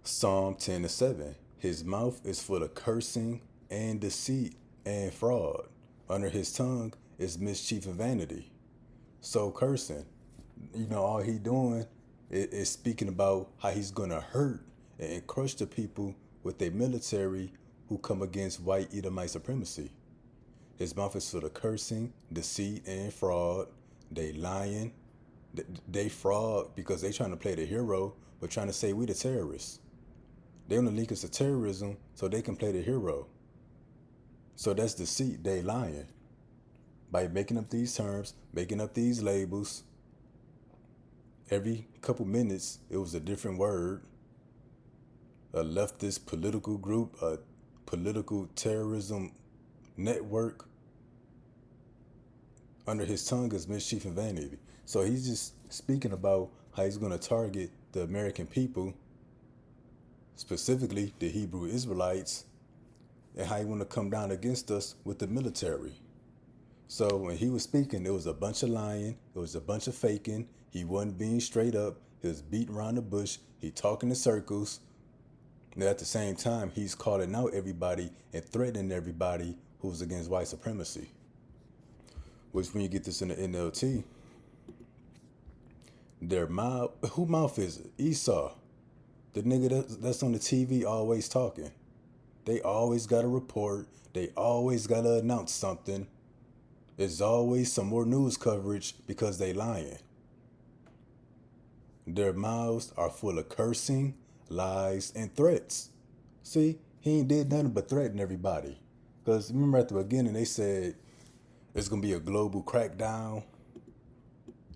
Psalm 10:7. His mouth is full of cursing and deceit and fraud. Under his tongue is mischief and vanity. So cursing, all he doing is speaking about how he's going to hurt and crush the people with a military who come against white Edomite supremacy. His mouth is full of cursing, deceit, and fraud. They lying. They fraud because they trying to play the hero, but trying to say we the terrorists. They want to link us to terrorism so they can play the hero. So that's deceit. They lying. by making up these terms, making up these labels. Every couple minutes, it was a different word. A leftist political group, a political terrorism network. Under his tongue is mischief and vanity. So he's just speaking about how he's going to target the American people, specifically the Hebrew Israelites, and how he want to come down against us with the military. So when he was speaking, it was a bunch of lying, it was a bunch of faking. He wasn't being straight up. He was beating around the bush. He talking in circles. And at the same time, he's calling out everybody and threatening everybody who's against white supremacy. Which, when you get this in the NLT, their mouth, who mouth is it? Esau. The nigga that's on the TV always talking. They always got a report. They always got to announce something. There's always some more news coverage because they lying. Their mouths are full of cursing, lies, and threats. See, he ain't did nothing but threaten everybody. Because remember at the beginning they said it's going to be a global crackdown.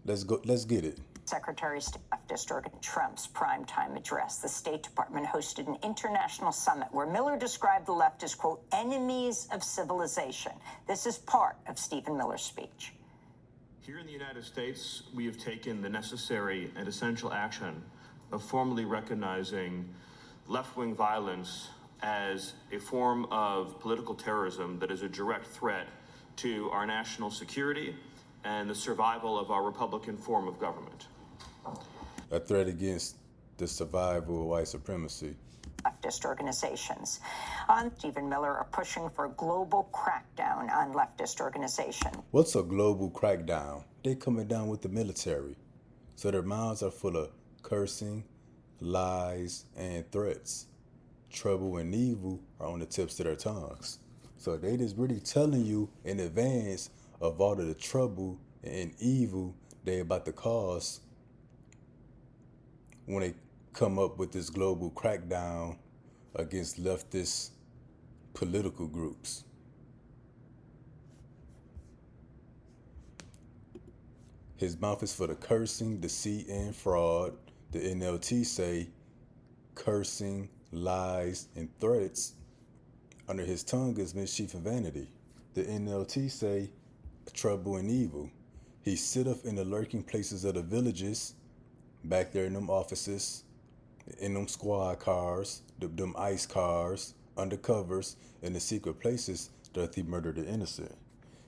Let's get it. Secretary of State District Trump's primetime address. The State Department hosted an international summit where Miller described the left as, quote, enemies of civilization. This is part of Stephen Miller's speech. Here in the United States, we have taken the necessary and essential action of formally recognizing left-wing violence as a form of political terrorism that is a direct threat to our national security and the survival of our Republican form of government. A threat against the survival of white supremacy. Leftist organizations. Stephen Miller are pushing for a global crackdown on leftist organizations. What's a global crackdown? They coming down with the military. So their mouths are full of cursing, lies, and threats. Trouble and evil are on the tips of their tongues. So they just really telling you in advance of all of the trouble and evil they about to cause when they come up with this global crackdown against leftist political groups. His mouth is for the cursing, deceit, and fraud. The NLT say cursing, lies, and threats. Under his tongue is mischief and vanity. The NLT say trouble and evil. He sitteth in the lurking places of the villages, back there in them offices, in them squad cars, them ICE cars, undercovers, in the secret places doth he murder the innocent.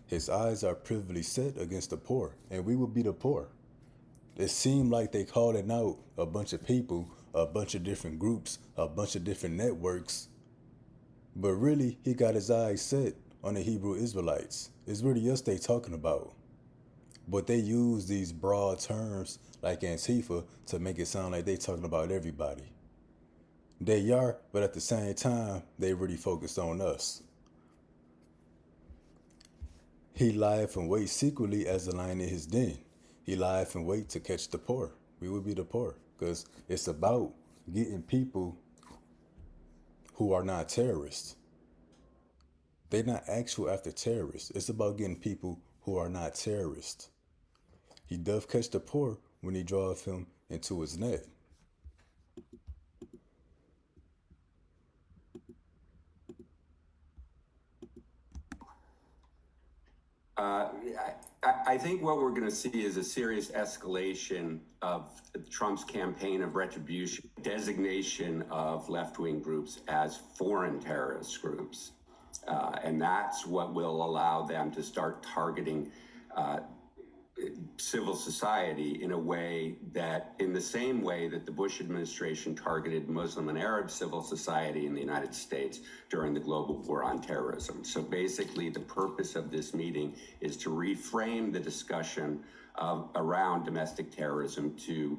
His eyes are privily set against the poor, and we will be the poor. It seemed like they calling out a bunch of people, a bunch of different groups, a bunch of different networks, but really he got his eyes set on the Hebrew Israelites. It's really us they talking about. But they use these broad terms like Antifa to make it sound like they talking about everybody. They are, but at the same time, they really focused on us. He lieth and wait secretly as the lion in his den. He lieth and wait to catch the poor. We will be the poor, because it's about getting people who are not terrorists. They're not actual after terrorists. It's about getting people who are not terrorists. He doth catch the poor when he draweth him into his net. I think what we're going to see is a serious escalation of Trump's campaign of retribution, designation of left-wing groups as foreign terrorist groups. And that's what will allow them to start targeting civil society in a way that, in the same way that the Bush administration targeted Muslim and Arab civil society in the United States during the global war on terrorism. So basically, the purpose of this meeting is to reframe the discussion around domestic terrorism to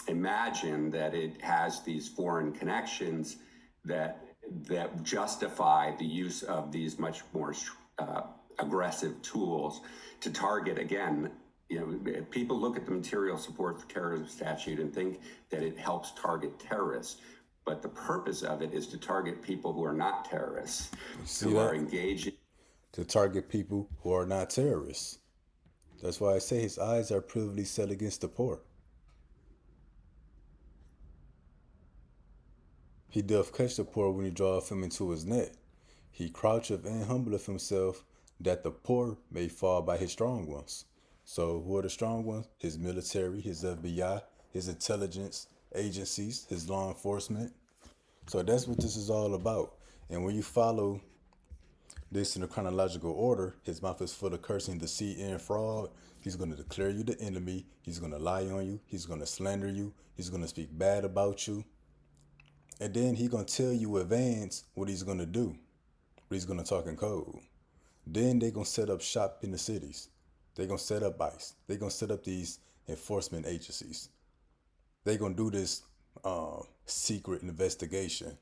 imagine that it has these foreign connections that justify the use of these much more aggressive tools to target, again, people look at the material support for terrorism statute and think that it helps target terrorists. But the purpose of it is to target people who are not terrorists, who are engaged. to target people who are not terrorists. That's why I say his eyes are privily set against the poor. He doth catch the poor when he draweth him into his net. He croucheth and humbleth himself, that the poor may fall by his strong ones. So who are the strong ones? His military, his FBI, his intelligence agencies, his law enforcement. So that's what this is all about. And when you follow this in a chronological order, his mouth is full of cursing, deceit, and fraud. He's going to declare you the enemy. He's going to lie on you. He's going to slander you. He's going to speak bad about you. And then he's going to tell you in advance what he's going to do. But he's going to talk in code. Then they're going to set up shop in the cities. They're going to set up ICE. They're going to set up these enforcement agencies. They're going to do this secret investigation.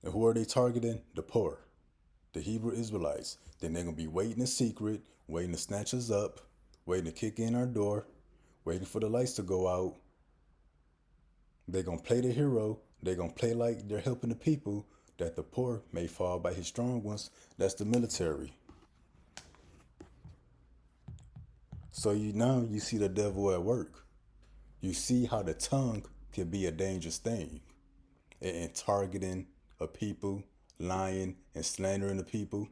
And who are they targeting? The poor, the Hebrew Israelites. Then they're going to be waiting in secret, waiting to snatch us up, waiting to kick in our door, waiting for the lights to go out. They're going to play the hero. They're going to play like they're helping the people, that the poor may fall by his strong ones. That's the military. So you see the devil at work. You see how the tongue can be a dangerous thing in targeting a people, lying and slandering the people.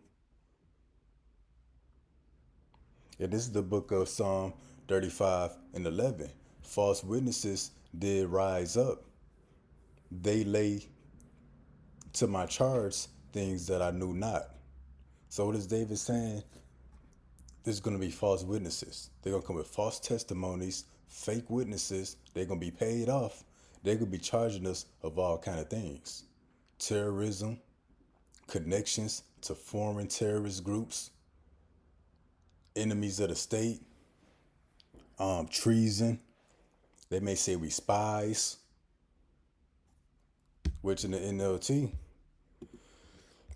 And this is the book of Psalm 35:11. False witnesses did rise up. They lay to my charge things that I knew not. So what is David saying? There's going to be false witnesses. They're going to come with false testimonies, fake witnesses. They're going to be paid off. They're going to be charging us of all kind of things. Terrorism, connections to foreign terrorist groups, enemies of the state, treason. They may say we spies, which in the NLT,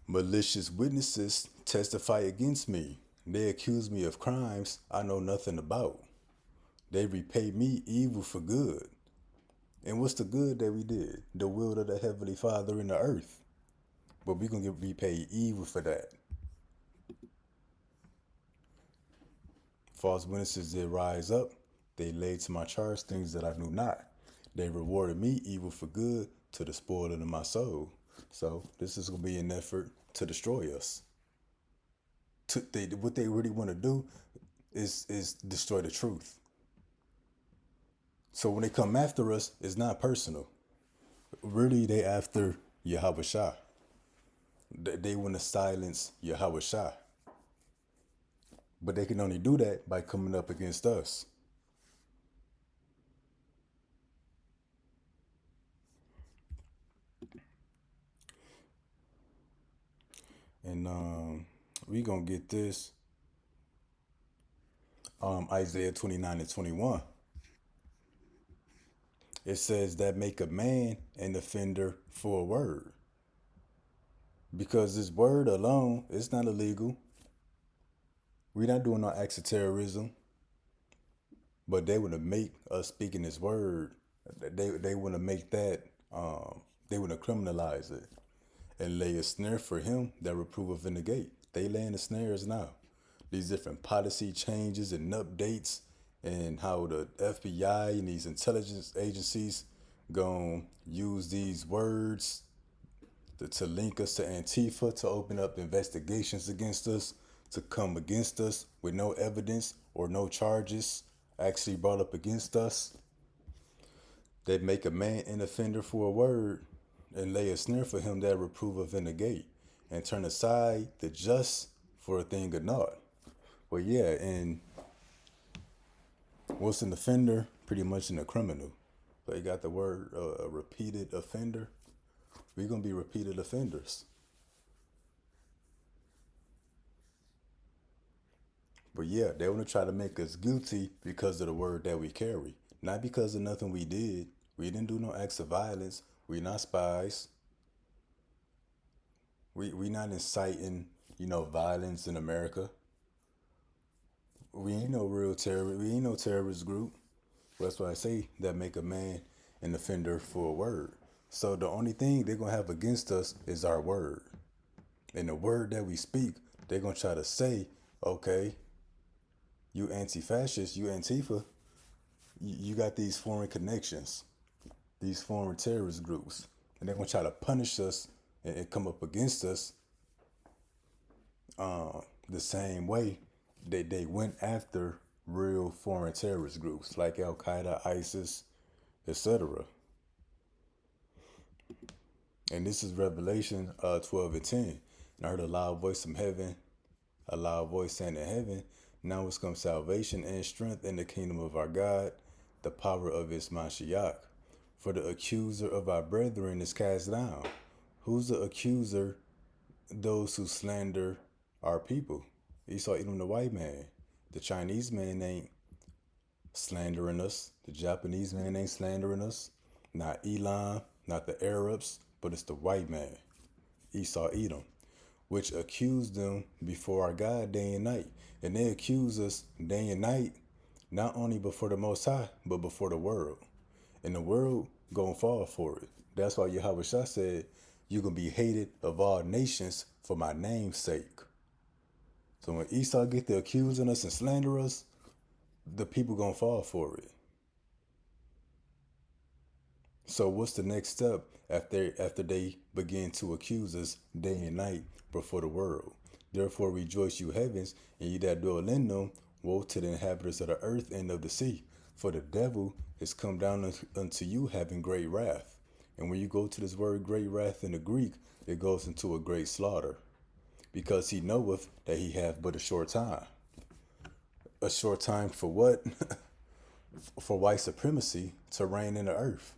malicious witnesses testify against me. They accuse me of crimes I know nothing about. They repay me evil for good. And what's the good that we did? The will of the Heavenly Father in the earth. But we're going to get repaid evil for that. False witnesses did rise up. They laid to my charge things that I knew not. They rewarded me evil for good, to the spoiling of my soul. So this is going to be an effort to destroy us. What they really want to do is destroy the truth. So when they come after us, it's not personal. Really, they after Yahweh Shah. They want to silence Yahweh Shah. But they can only do that by coming up against us. And we gonna get this. Isaiah 29:21. It says that make a man an offender for a word. Because this word alone is not illegal. We're not doing no acts of terrorism. But they want to make us speaking this word. They want to make that. They want to criminalize it and lay a snare for him that reproveth in the gate. They laying the snares now. These different policy changes and updates, and how the FBI and these intelligence agencies gonna use these words to link us to Antifa, to open up investigations against us, to come against us with no evidence or no charges actually brought up against us. They make a man an offender for a word, and lay a snare for him that reproveth in the gate, and turn aside the just for a thing of naught. Well, yeah, and what's an offender? Pretty much a criminal. They got the word a repeated offender. We're going to be repeated offenders. But yeah, they want to try to make us guilty because of the word that we carry. Not because of nothing we did. We didn't do no acts of violence. We're not spies. We not inciting, violence in America. We ain't no real terrorist. We ain't no terrorist group. That's why I say that make a man an offender for a word. So the only thing they're going to have against us is our word. And the word that we speak they're going to try to say, okay, you anti-fascist, you Antifa, you got these foreign connections, these foreign terrorist groups, and they're going to try to punish us and come up against us the same way they went after real foreign terrorist groups like Al Qaeda, ISIS, etc. And this is Revelation 12 and 10. And I heard a loud voice from heaven, a loud voice saying in heaven, now has come salvation and strength in the kingdom of our God, the power of his Mashiach. For the accuser of our brethren is cast down. Who's the accuser? Those who slander our people. Esau, Edom, the white man. The Chinese man ain't slandering us. The Japanese man ain't slandering us. Not Elam, not the Arabs, but it's the white man, Esau, Edom, which accused them before our God day and night. And they accuse us day and night, not only before the Most High, but before the world. And the world gonna fall for it. That's why Yahweh Shah said, you're gonna be hated of all nations for my name's sake. So when Esau get to accusing us and slander us, the people gonna fall for it. So what's the next step after they begin to accuse us day and night before the world? Therefore rejoice, you heavens, and ye that dwell in them. Woe to the inhabitants of the earth and of the sea, for the devil is come down unto you having great wrath. And when you go to this word great wrath in the Greek, it goes into a great slaughter, because he knoweth that he hath but a short time. A short time for what? For white supremacy to reign in the earth.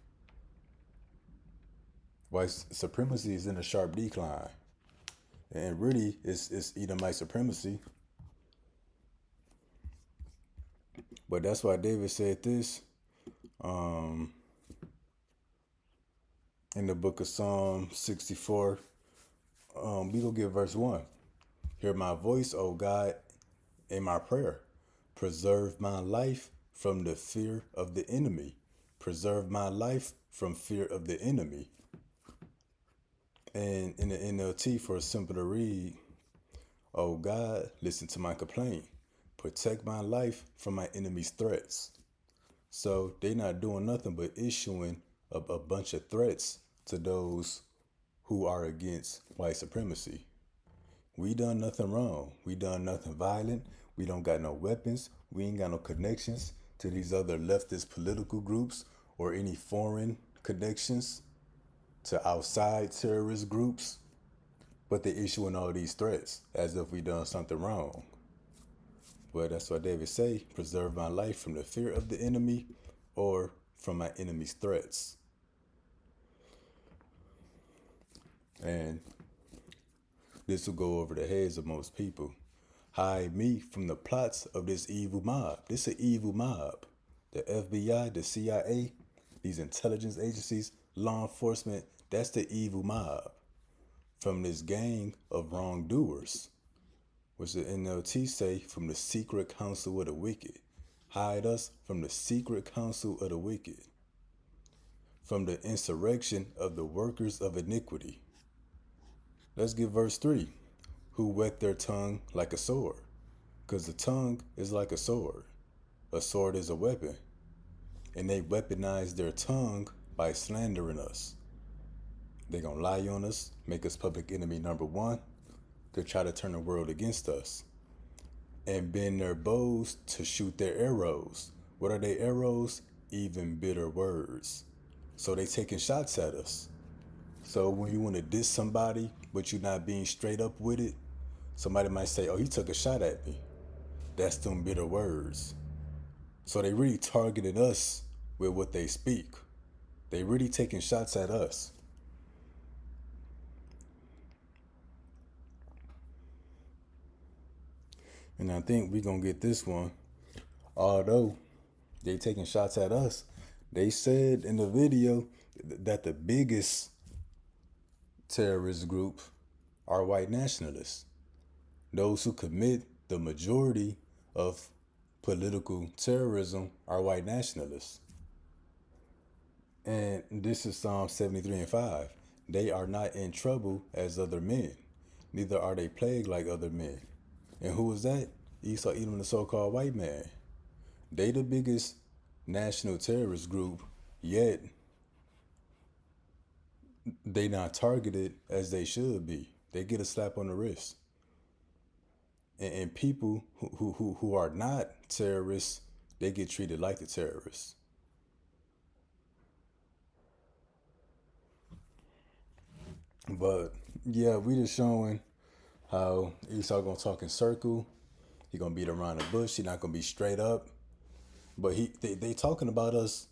White supremacy is in a sharp decline. And really, it's Edomite supremacy. But that's why David said this in the book of Psalm 64. We go get verse 1. Hear my voice, O God, in my prayer. Preserve my life from the fear of the enemy. Preserve my life from fear of the enemy. And in the NLT, for a simple to read, oh God, listen to my complaint. Protect my life from my enemy's threats. So they're not doing nothing but issuing a bunch of threats to those who are against white supremacy. We done nothing wrong. We done nothing violent. We don't got no weapons. We ain't got no connections to these other leftist political groups or any foreign connections to outside terrorist groups. But they're issuing all these threats as if we done something wrong. But that's what David say, preserve my life from the fear of the enemy or from my enemy's threats. And this will go over the heads of most people. Hide me from the plots of this evil mob. This is an evil mob. The FBI, the CIA, these intelligence agencies, law enforcement, that's the evil mob. From this gang of wrongdoers, which the NLT say, from the secret counsel of the wicked. Hide us from the secret counsel of the wicked. From the insurrection of the workers of iniquity. Let's get verse 3. Who whet their tongue like a sword. Because the tongue is like a sword. A sword is a weapon. And they weaponize their tongue by slandering us. They're going to lie on us, make us public enemy number one. They'll try to turn the world against us. And bend their bows to shoot their arrows. What are their arrows? Even bitter words. So they taking shots at us. So when you want to diss somebody, but you're not being straight up with it, somebody might say, oh, he took a shot at me. That's them bitter words. So they really targeted us with what they speak. They really taking shots at us. And I think we're going to get this one. Although they taking shots at us, they said in the video that the biggest terrorist group are white nationalists. Those who commit the majority of political terrorism are white nationalists. And this is Psalm 73 and 5. They are not in trouble as other men, neither are they plagued like other men. And who was that? Esau, Edom, the so-called white man. They the biggest national terrorist group, yet they not targeted as they should be. They get a slap on the wrist. And people who are not terrorists, they get treated like the terrorists. But yeah, we just showing how Esau gonna talk in circle. He gonna beat around the bush. He not gonna be straight up. But they talking about us.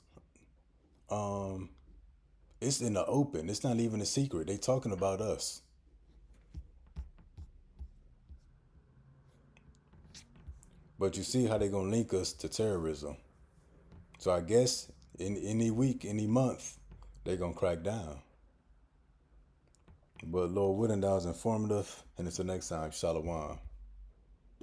It's in the open. It's not even a secret. They talking about us. But you see how they gonna link us to terrorism. So I guess in any week, any month, they gonna crack down. But Lord willing, that was informative. And until next time, Shalom.